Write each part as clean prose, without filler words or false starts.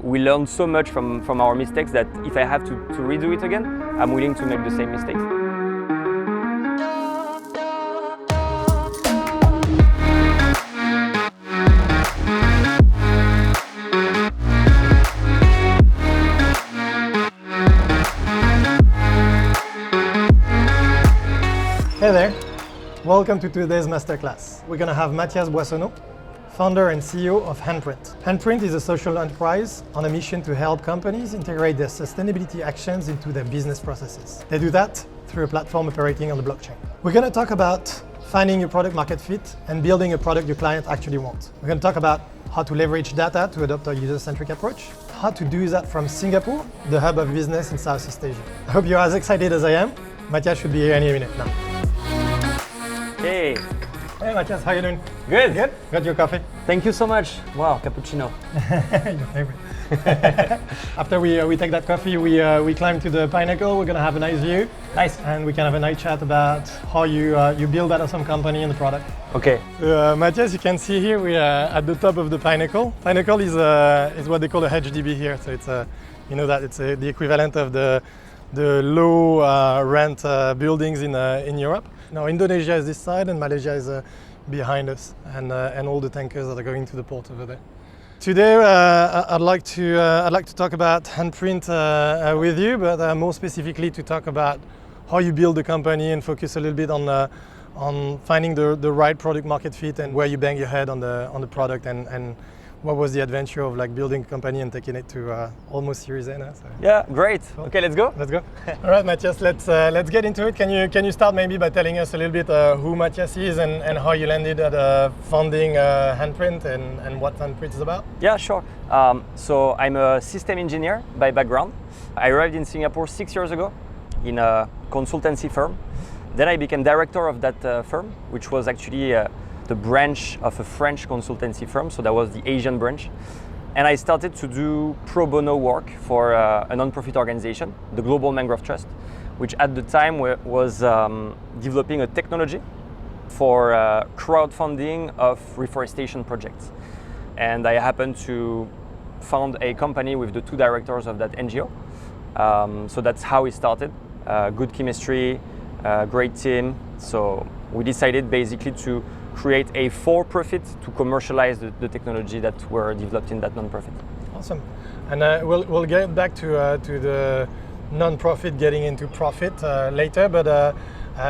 we learned so much from our mistakes that if I have to redo it again, I'm willing to make the same mistakes. Hey there, welcome to today's masterclass. We're going to have Mathias Boissonot, founder and CEO of Handprint. Handprint is a social enterprise on a mission to help companies integrate their sustainability actions into their business processes. They do that through a platform operating on the blockchain. We're going to talk about finding your product market fit and building a product your client actually wants. We're going to talk about how to leverage data to adopt a user-centric approach, how to do that from Singapore, the hub of business in Southeast Asia. I hope you're as excited as I am. Mathias should be here any minute now. Hey. Hey Mathias, how you doing? Good. Good? Got your coffee? Thank you so much. Wow, cappuccino. Your favorite. After we take that coffee, we climb to the pinnacle. We're gonna have a nice view. Nice. And we can have a nice chat about how you build that awesome company and the product. Okay. Mathias, you can see here we are at the top of the pinnacle. Pinnacle is what they call a HDB here. So it's it's the equivalent of the low rent buildings in Europe. Now Indonesia is this side and Malaysia is behind us, and all the tankers that are going to the port over there. Today I'd like to talk about Handprint with you, but more specifically to talk about how you build the company and focus a little bit on finding the right product market fit and where you bang your head on the product and what was the adventure of building a company and taking it to almost Series A now? So. Yeah, great. Okay, let's go. Let's go. All right, Mathias, let's get into it. Can you start maybe by telling us a little bit who Mathias is and how you landed at founding Handprint and what Handprint is about? Yeah, sure. So I'm a system engineer by background. I arrived in Singapore 6 years ago in a consultancy firm. Then I became director of that firm, which was actually the branch of a French consultancy firm, so that was the Asian branch. And I started to do pro bono work for a non-profit organization, the Global Mangrove Trust, which at the time was developing a technology for crowdfunding of reforestation projects. And I happened to found a company with the two directors of that NGO. So that's how it started. Good chemistry, great team. So we decided basically to create a for-profit to commercialize the technology that were developed in that non-profit. Awesome. And we'll get back to the non-profit getting into profit later, but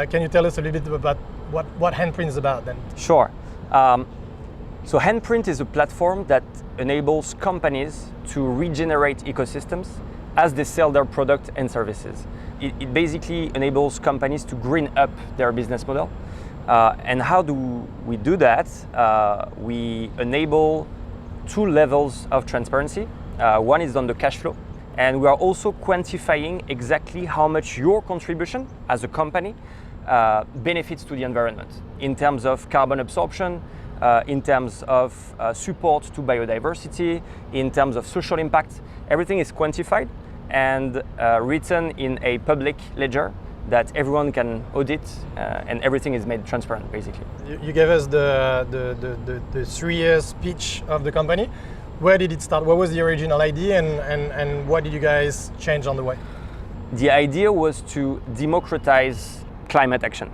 can you tell us a little bit about what Handprint is about then? Sure. So Handprint is a platform that enables companies to regenerate ecosystems as they sell their product and services. It basically enables companies to green up their business model. And how do we do that? We enable two levels of transparency. One is on the cash flow, and we are also quantifying exactly how much your contribution as a company benefits to the environment in terms of carbon absorption, in terms of support to biodiversity, in terms of social impact. Everything is quantified and written in a public ledger that everyone can audit, and everything is made transparent, basically. You gave us the 3 years pitch of the company. Where did it start? What was the original idea, and what did you guys change on the way? The idea was to democratize climate action,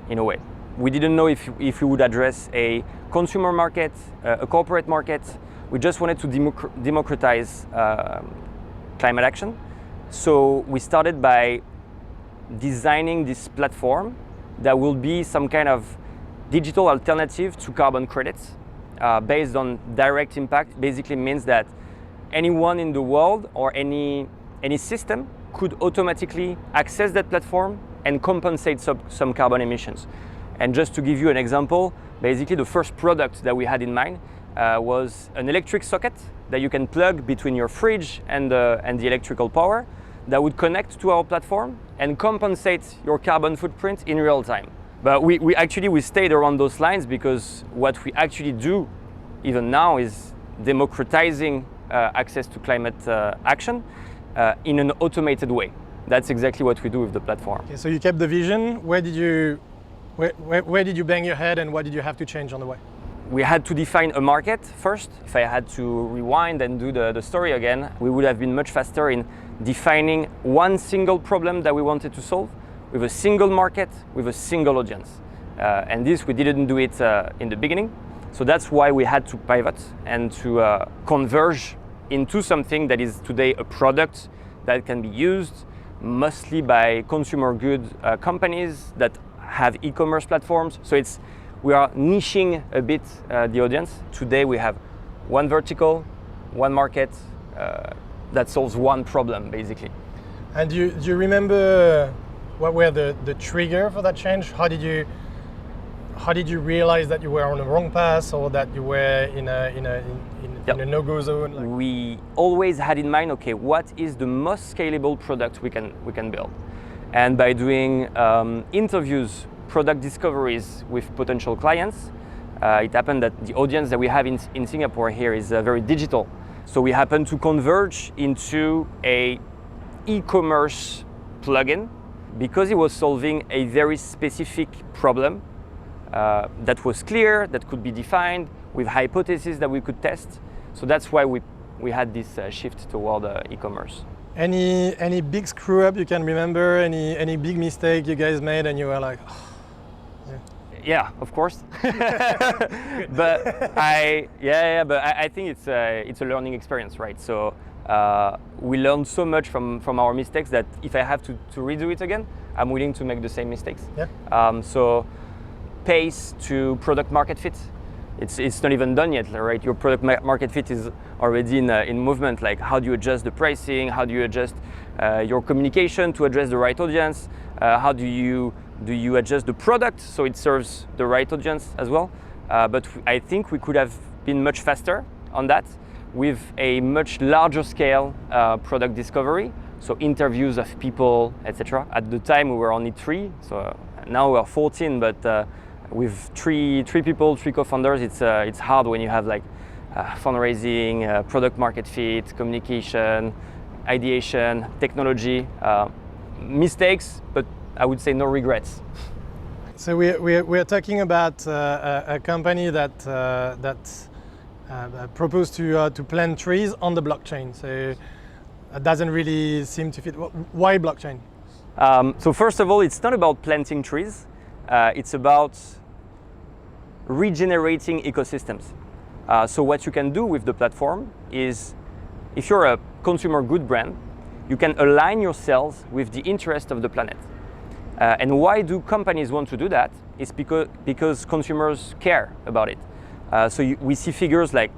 in a way. We didn't know if we would address a consumer market, a corporate market. We just wanted to democratize climate action. So we started by designing this platform that will be some kind of digital alternative to carbon credits based on direct impact. Basically means that anyone in the world or any system could automatically access that platform and compensate some carbon emissions. And just to give you an example, basically the first product that we had in mind was an electric socket that you can plug between your fridge and the electrical power that would connect to our platform and compensate your carbon footprint in real time. But we stayed around those lines because what we actually do even now is democratizing access to climate action in an automated way. That's exactly what we do with the platform. Okay, so you kept the vision. Where did you bang your head, and what did you have to change on the way? we had to define a market first. If I had to rewind and do the story again, we would have been much faster in defining one single problem that we wanted to solve with a single market, with a single audience. And this, we didn't do it in the beginning. So that's why we had to pivot and to converge into something that is today a product that can be used mostly by consumer good companies that have e-commerce platforms. So we are niching a bit the audience. Today we have one vertical, one market that solves one problem basically. And do you remember what were the trigger for that change? How did you realize that you were on the wrong path or that you were in a no-go zone? We always had in mind, okay, what is the most scalable product we can build? And by doing interviews, product discoveries with potential clients, it happened that the audience that we have in Singapore here is very digital. So we happened to converge into a e-commerce plugin because it was solving a very specific problem that was clear, that could be defined with hypotheses that we could test. So that's why we had this shift toward e-commerce. Any big screw up you can remember? Any big mistake you guys made and you were like, oh, yeah, of course. but I think it's a learning experience, right? So we learned so much from our mistakes that if I have to redo it again, I'm willing to make the same mistakes. Yeah. So pace to product market fit. It's not even done yet, right? Your product market fit is already in movement. Like, how do you adjust the pricing? How do you adjust your communication to address the right audience? How do you adjust the product so it serves the right audience as well? But I think we could have been much faster on that with a much larger scale product discovery. So interviews of people, etc. At the time we were only 3, so now we are 14, but with three people, 3 co-founders, it's hard when you have like fundraising, product market fit, communication, ideation, technology, mistakes, but I would say no regrets. So we're talking about a company that proposed to plant trees on the blockchain. So it doesn't really seem to fit. Why blockchain? So first of all, it's not about planting trees. It's about regenerating ecosystems. So what you can do with the platform is, if you're a consumer good brand, you can align yourselves with the interest of the planet. And why do companies want to do that? It's because consumers care about it. We see figures like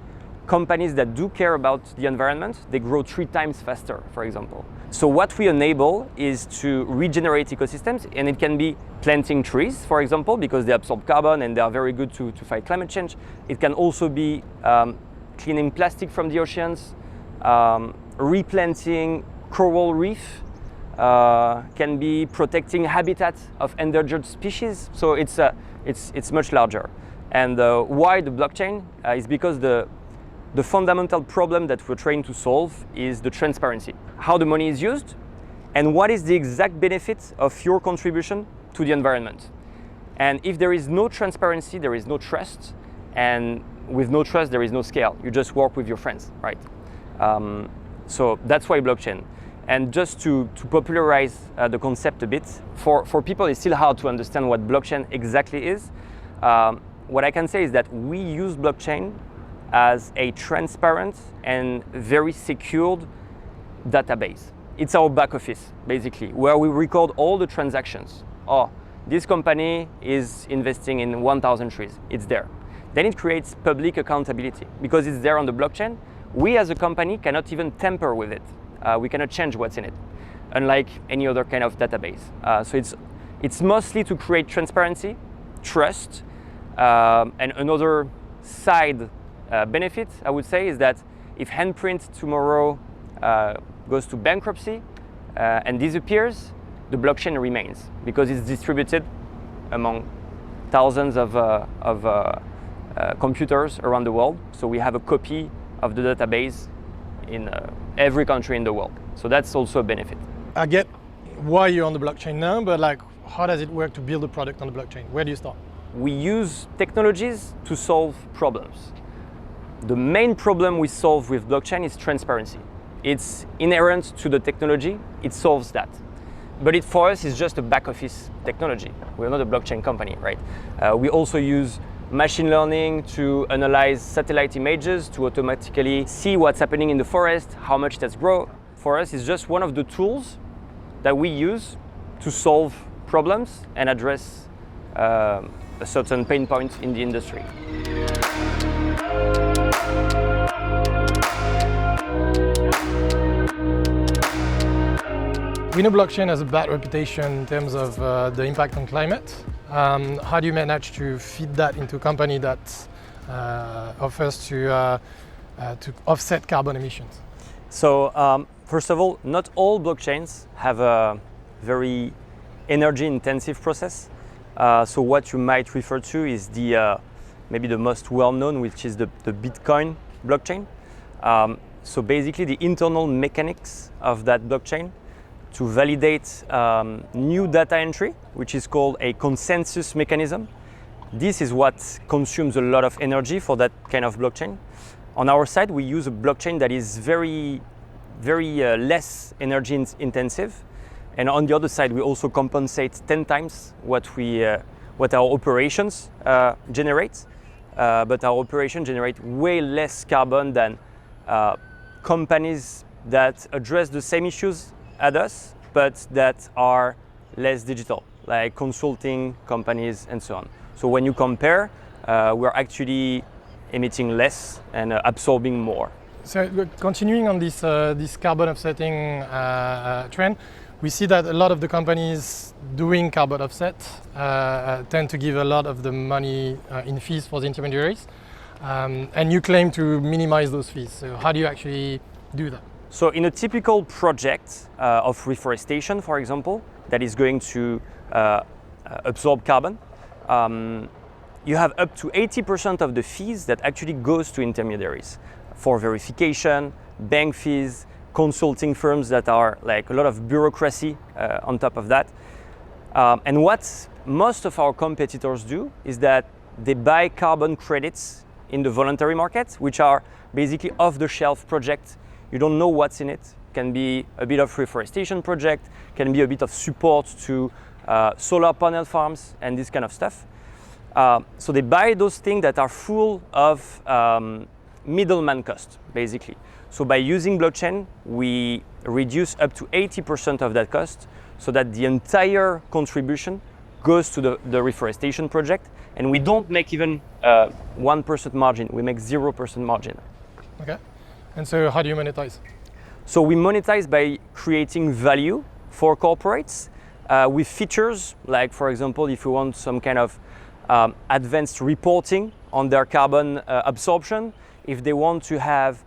companies that do care about the environment, they grow 3 times faster, for example. So what we enable is to regenerate ecosystems, and it can be planting trees, for example, because they absorb carbon and they are very good to fight climate change. It can also be cleaning plastic from the oceans, replanting coral reef, can be protecting habitat of endangered species. So it's much larger. And why the blockchain is because the fundamental problem that we're trying to solve is the transparency. How the money is used and what is the exact benefit of your contribution to the environment. And if there is no transparency, there is no trust. And with no trust, there is no scale. You just work with your friends, right? So that's why blockchain. And just to popularize the concept a bit, for people it's still hard to understand what blockchain exactly is. What I can say is that we use blockchain as a transparent and very secured database. It's our back office, basically, where we record all the transactions. Oh, this company is investing in 1,000 trees. It's there. Then it creates public accountability. Because it's there on the blockchain, we as a company cannot even tamper with it. We cannot change what's in it, unlike any other kind of database. So it's mostly to create transparency, trust, and another side benefit, I would say, is that if Handprint tomorrow goes to bankruptcy and disappears, the blockchain remains because it's distributed among thousands of computers around the world. So we have a copy of the database in every country in the world. So that's also a benefit. I get why you're on the blockchain now, but like, how does it work to build a product on the blockchain? Where do you start? we use technologies to solve problems. The main problem we solve with blockchain is transparency. It's inherent to the technology, it solves that. But it, for us, is just a back office technology. We're not a blockchain company, right? We also use machine learning to analyze satellite images to automatically see what's happening in the forest, how much it has grown. For us, it's just one of the tools that we use to solve problems and address a certain pain point in the industry. We know blockchain has a bad reputation in terms of the impact on climate. How do you manage to feed that into a company that offers to offset carbon emissions? So first of all, not all blockchains have a very energy-intensive process. So what you might refer to is the maybe the most well-known, which is the Bitcoin blockchain. So basically, the internal mechanics of that blockchain to validate new data entry, which is called a consensus mechanism. This is what consumes a lot of energy for that kind of blockchain. On our side, we use a blockchain that is very less energy intensive. And on the other side, we also compensate 10 times what our operations generate. But our operations generate way less carbon than companies that address the same issues as us, but that are less digital, like consulting companies and so on. So when you compare, we're actually emitting less and absorbing more. So continuing on this carbon offsetting trend, we see that a lot of the companies doing carbon offset tend to give a lot of the money in fees for the intermediaries. And you claim to minimize those fees. So how do you actually do that? So in a typical project of reforestation, for example, that is going to absorb carbon, you have up to 80% of the fees that actually goes to intermediaries for verification, bank fees, consulting firms that are like a lot of bureaucracy on top of that. And what most of our competitors do is that they buy carbon credits in the voluntary market, which are basically off-the-shelf projects. You don't know what's in it. Can be a bit of reforestation project, can be a bit of support to solar panel farms and this kind of stuff. So they buy those things that are full of middleman cost, basically. So by using blockchain, we reduce up to 80% of that cost so that the entire contribution goes to the reforestation project, and we don't make even 1% margin, we make 0% margin. Okay. And so how do you monetize? So we monetize by creating value for corporates with features, like for example, if you want some kind of advanced reporting on their carbon absorption, if they want to have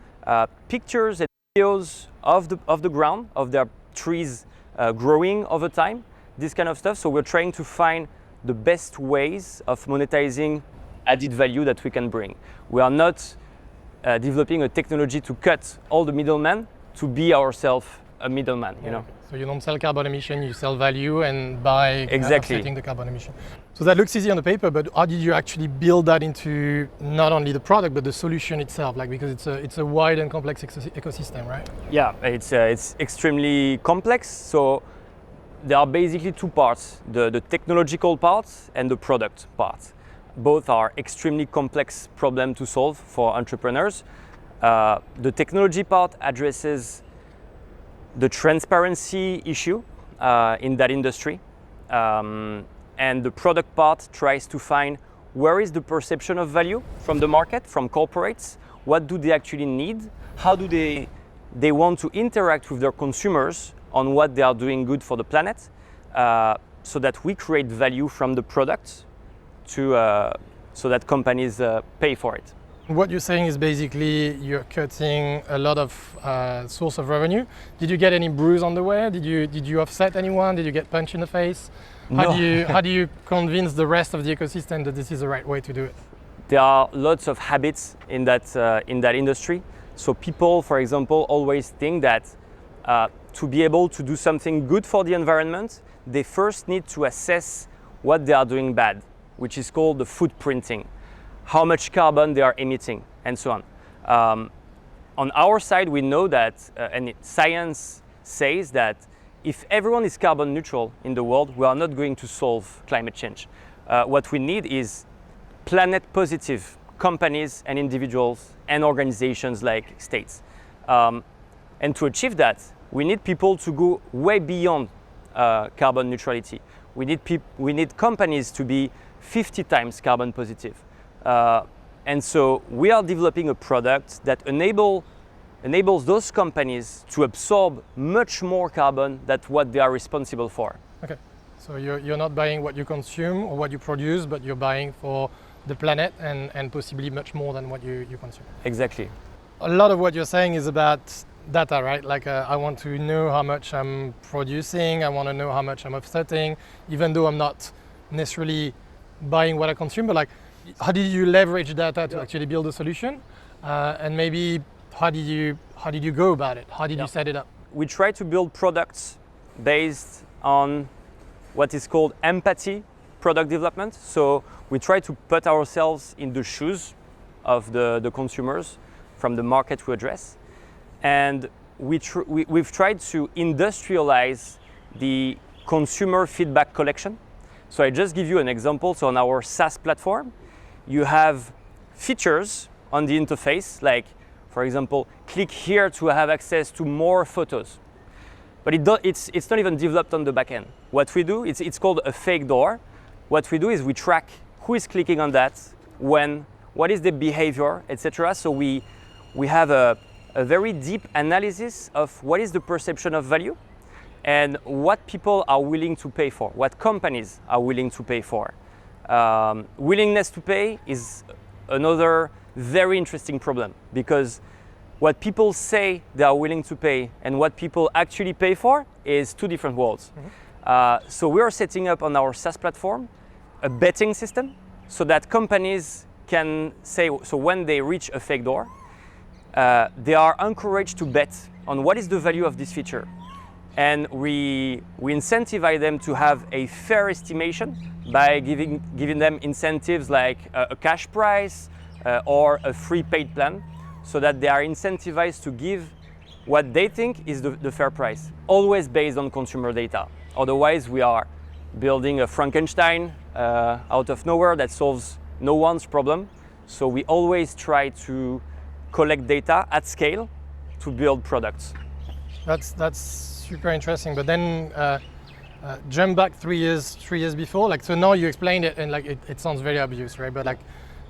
pictures and videos of the ground, of their trees growing over time, this kind of stuff. So we're trying to find the best ways of monetizing added value that we can bring. We are not developing a technology to cut all the middlemen, to be ourselves a middleman, you know. So you don't sell carbon emission, you sell value, and by offsetting the carbon emission. So that looks easy on the paper, but how did you actually build that into not only the product but the solution itself? Like, because it's a wide and complex ecosystem, right? Yeah, it's extremely complex. So there are basically two parts: the technological part and the product part. Both are extremely complex problem to solve for entrepreneurs. The technology part addresses the transparency issue in that industry. And the product part tries to find where is the perception of value from the market, from corporates, what do they actually need, how do they want to interact with their consumers on what they are doing good for the planet, so that we create value from the product so that companies pay for it. What you're saying is basically you're cutting a lot of source of revenue. Did you get any bruise on the way? Did you offset anyone? Did you get punched in the face? No. How do you convince the rest of the ecosystem that this is the right way to do it? There are lots of habits in that industry. So people, for example, always think that to be able to do something good for the environment, they first need to assess what they are doing bad. which is called the footprinting, how much carbon they are emitting, and so on. On our side, we know that, and science says that if everyone is carbon neutral in the world, we are not going to solve climate change. What we need is planet positive companies and individuals and organizations like states. And to achieve that, we need people to go way beyond carbon neutrality. We need companies to be 50 times carbon positive. And so we are developing a product that enables those companies to absorb much more carbon than what they are responsible for. Okay, so you're not buying what you consume or what you produce, but you're buying for the planet and possibly much more than what you consume. Exactly. A lot of what you're saying is about data, right? Like I want to know how much I'm producing, I want to know how much I'm offsetting, even though I'm not necessarily buying what I consume, but like how did you leverage data to actually build a solution? And maybe how did you go about it? How did you set it up? We try to build products based on what is called empathy product development. So we try to put ourselves in the shoes of the consumers from the market we address. And we've tried to industrialize the consumer feedback collection. So I just give you an example. So on our SaaS platform, you have features on the interface, like, for example, click here to have access to more photos. But it's not even developed on the back end. What we do, it's called a fake door. What we do is we track who is clicking on that, when, what is the behavior, etc. So we have a very deep analysis of what is the perception of value and what people are willing to pay for, what companies are willing to pay for. Willingness to pay is another very interesting problem, because what people say they are willing to pay and what people actually pay for is two different worlds. Mm-hmm. So we are setting up on our SaaS platform a betting system so that companies can say, so when they reach a fake door, they are encouraged to bet on what is the value of this feature. And we incentivize them to have a fair estimation by giving them incentives like a cash price or a free paid plan, so that they are incentivized to give what they think is the fair price, always based on consumer data. Otherwise, we are building a Frankenstein out of nowhere that solves no one's problem. So we always try to collect data at scale to build products. That's super interesting. But then jump back 3 years before. Like, so now you explained it, and like it sounds very obvious, right? But like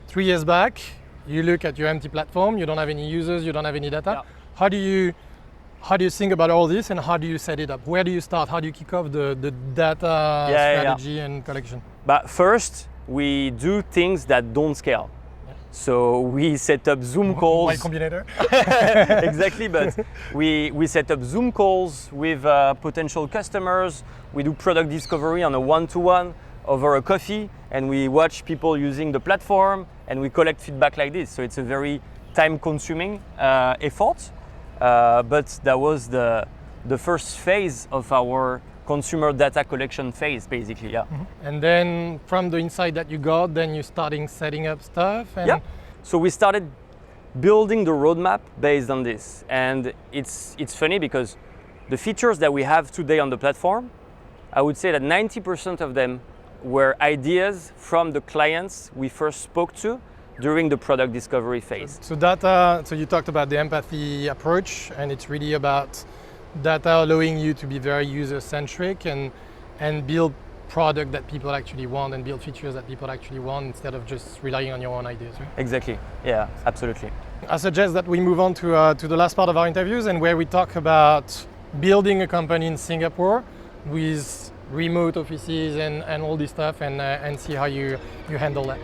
3 years back, you look at your empty platform. You don't have any users. You don't have any data. Yeah. How do you think about all this, and how do you set it up? Where do you start? How do you kick off the data strategy and collection? But first, we do things that don't scale. Yeah. So we set up Zoom calls. Y Combinator. Exactly, but we set up Zoom calls with potential customers. We do product discovery on a one-to-one over a coffee, and we watch people using the platform, and we collect feedback like this. So it's a very time-consuming effort. But that was the first phase of our consumer data collection phase, basically, yeah. Mm-hmm. And then from the insight that you got, then you starting setting up stuff? And yeah. So we started building the roadmap based on this. And it's funny because the features that we have today on the platform, I would say that 90% of them were ideas from the clients we first spoke to during the product discovery phase. So data, so you talked about the empathy approach, and it's really about data allowing you to be very user-centric and build product that people actually want and build features that people actually want instead of just relying on your own ideas, right? Exactly, yeah, absolutely. I suggest that we move on to the last part of our interviews, and where we talk about building a company in Singapore with remote offices and all this stuff, and see how you handle that.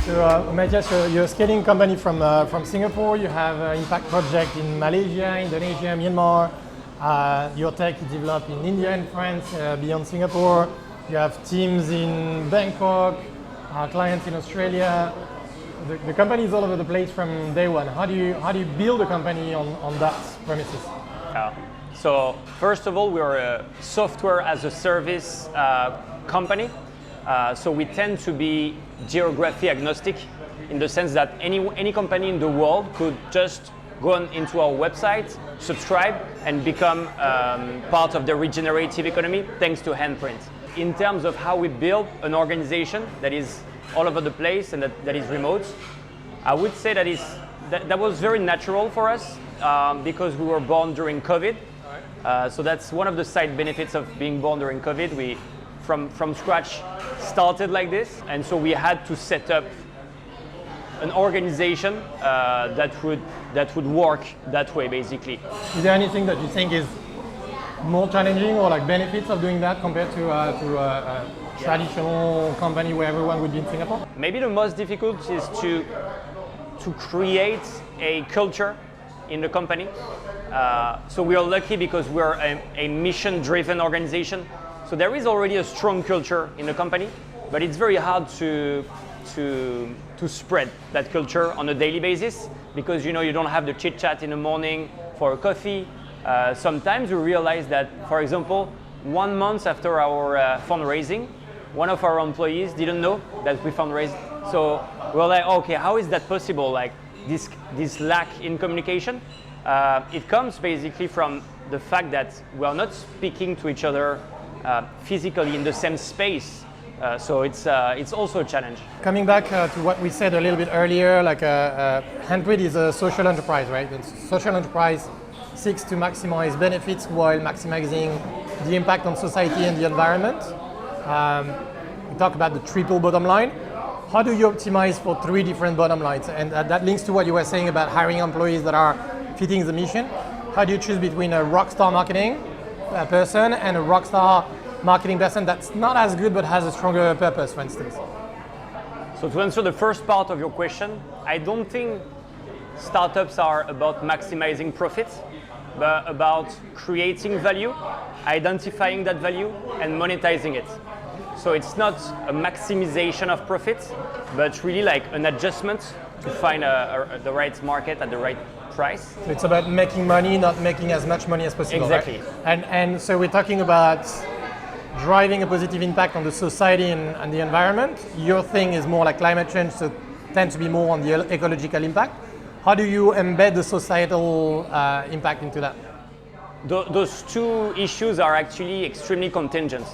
So Mathias, you're a scaling company from Singapore. You have an impact project in Malaysia, Indonesia, Myanmar. Your tech is developed in India and France, beyond Singapore. You have teams in Bangkok, clients in Australia. The company is all over the place from day one. How do you build a company on that premises? So first of all, we are a software as a service company. So we tend to be geography agnostic in the sense that any company in the world could just go into our website, subscribe, and become part of the regenerative economy thanks to Handprint. In terms of how we build an organization that is all over the place and that is remote, I would say that was very natural for us because we were born during COVID. So that's one of the side benefits of being born during COVID. We, from scratch, started like this, and so we had to set up an organization that would work that way, basically. Is there anything that you think is more challenging or like benefits of doing that compared to a traditional company where everyone would be in Singapore? Maybe the most difficult is to create a culture in the company. So we are lucky because we're a mission-driven organization. So there is already a strong culture in the company, but it's very hard to spread that culture on a daily basis because you don't have the chit-chat in the morning for a coffee. Sometimes we realize that, for example, 1 month after our fundraising, one of our employees didn't know that we fundraised. So we're like, okay, how is that possible? Like this lack in communication? It comes basically from the fact that we are not speaking to each other physically in the same space. So it's also a challenge. Coming back to what we said a little bit earlier, like Handprint is a social enterprise, right? And social enterprise seeks to maximize benefits while maximizing the impact on society and the environment. We talk about the triple bottom line. How do you optimize for 3 different bottom lines? And that links to what you were saying about hiring employees that are fitting the mission. How do you choose between a rockstar marketing person and a rockstar marketing person that's not as good but has a stronger purpose, for instance? So to answer the first part of your question, I don't think startups are about maximizing profits, but about creating value, identifying that value, and monetizing it. So it's not a maximization of profits, but really like an adjustment to find the right market at the right price. So it's about making money, not making as much money as possible. Exactly. Right? And so we're talking about driving a positive impact on the society and the environment. Your thing is more like climate change, so tends to be more on the ecological impact. How do you embed the societal impact into that? Those 2 issues are actually extremely contingent.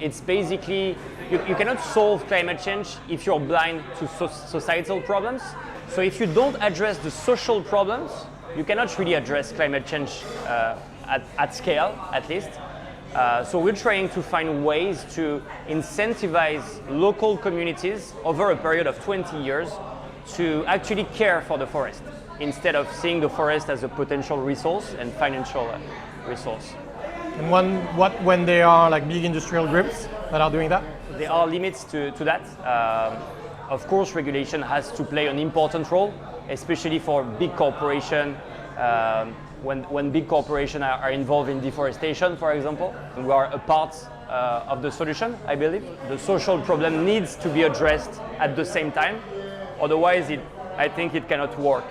It's basically, you cannot solve climate change if you're blind to societal problems. So if you don't address the social problems, you cannot really address climate change at scale, at least. So we're trying to find ways to incentivize local communities over a period of 20 years to actually care for the forest, instead of seeing the forest as a potential resource and financial resource. And when there are like big industrial groups that are doing that? There are limits to that. Of course, regulation has to play an important role, especially for big corporations. When big corporations are involved in deforestation, for example, we are a part of the solution, I believe. The social problem needs to be addressed at the same time. Otherwise, I think it cannot work.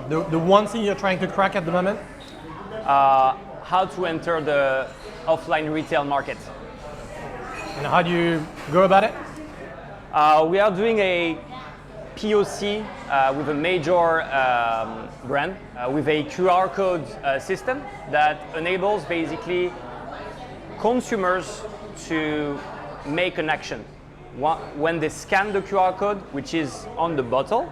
The one thing you're trying to crack at the moment? How to enter the offline retail market. And how do you go about it? We are doing a POC with a major brand with a QR code system that enables basically consumers to make an action. When they scan the QR code, which is on the bottle,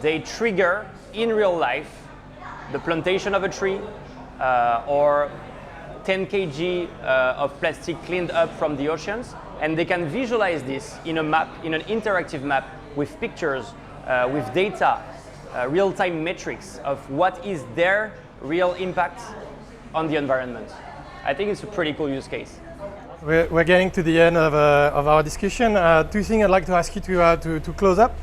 they trigger in real life the plantation of a tree or 10 kg of plastic cleaned up from the oceans, and they can visualize this in a map, in an interactive map with pictures, with data, real-time metrics of what is their real impact on the environment. I think it's a pretty cool use case. We're getting to the end of our discussion. 2 things I'd like to ask you to close up.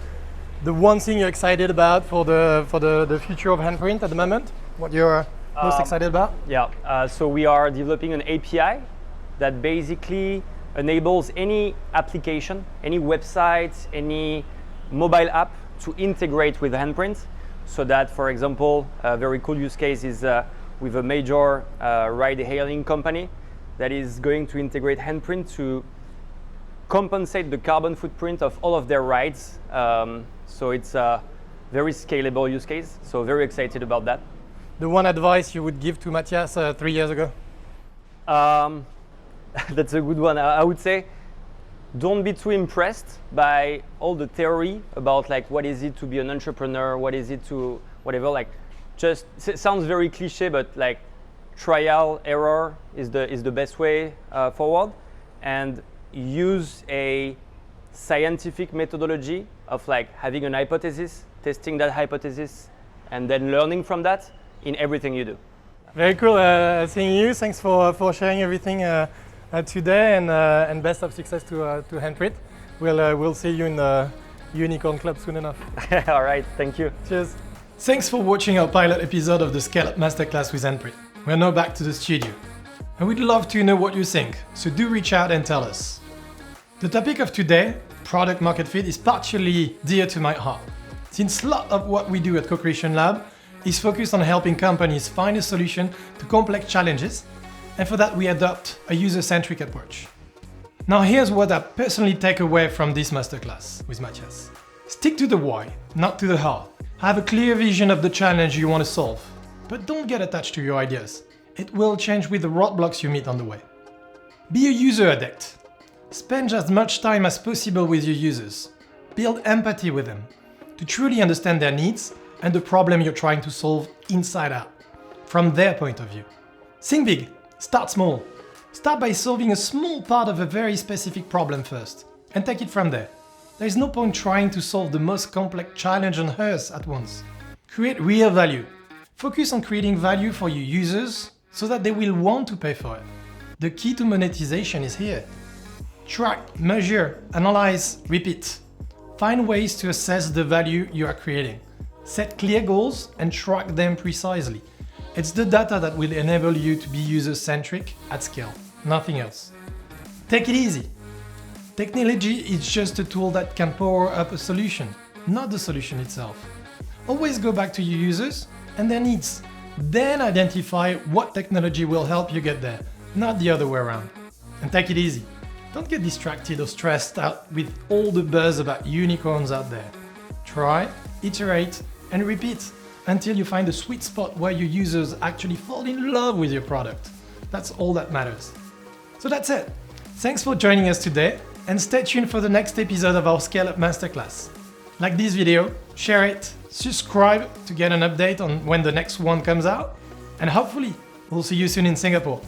The one thing you're excited about for the future of Handprint at the moment? What you're most excited about? Yeah, so we are developing an API that basically enables any application, any website, any mobile app to integrate with Handprint, so that, for example, a very cool use case is with a major ride-hailing company that is going to integrate Handprint to compensate the carbon footprint of all of their rides. So it's a very scalable use case, so very excited about that. The one advice you would give to Mathias 3 years ago? That's a good one. I would say don't be too impressed by all the theory about like what is it to be an entrepreneur, what is it to whatever. Like, just it sounds very cliche, but like trial error is the best way forward, and use a scientific methodology of like having an hypothesis, testing that hypothesis, and then learning from that in everything you do. Very cool seeing you. Thanks for sharing everything today, and best of success to Handprint. We'll see you in the Unicorn Club soon enough. All right, thank you. Cheers. Thanks for watching our pilot episode of the Scale Up Masterclass with Handprint. We're now back to the studio. And we'd love to know what you think, so do reach out and tell us. The topic of today, product market fit, is particularly dear to my heart, since a lot of what we do at Co-Creation Lab is focused on helping companies find a solution to complex challenges, and for that we adopt a user-centric approach. Now here's what I personally take away from this masterclass with Mathias. Stick to the why, not to the how. Have a clear vision of the challenge you want to solve, but don't get attached to your ideas. It will change with the roadblocks you meet on the way. Be a user adept. Spend as much time as possible with your users. Build empathy with them to truly understand their needs and the problem you're trying to solve inside out, from their point of view. Think big, start small. Start by solving a small part of a very specific problem first, and take it from there. There is no point trying to solve the most complex challenge on earth at once. Create real value. Focus on creating value for your users so that they will want to pay for it. The key to monetization is here. Track, measure, analyze, repeat. Find ways to assess the value you are creating. Set clear goals and track them precisely. It's the data that will enable you to be user-centric at scale, nothing else. Take it easy. Technology is just a tool that can power up a solution, not the solution itself. Always go back to your users and their needs. Then identify what technology will help you get there, not the other way around. And take it easy. Don't get distracted or stressed out with all the buzz about unicorns out there. Try, iterate, and repeat until you find a sweet spot where your users actually fall in love with your product. That's all that matters. So that's it. Thanks for joining us today, and stay tuned for the next episode of our Scale Up Masterclass. Like this video, share it, subscribe to get an update on when the next one comes out, and hopefully we'll see you soon in Singapore.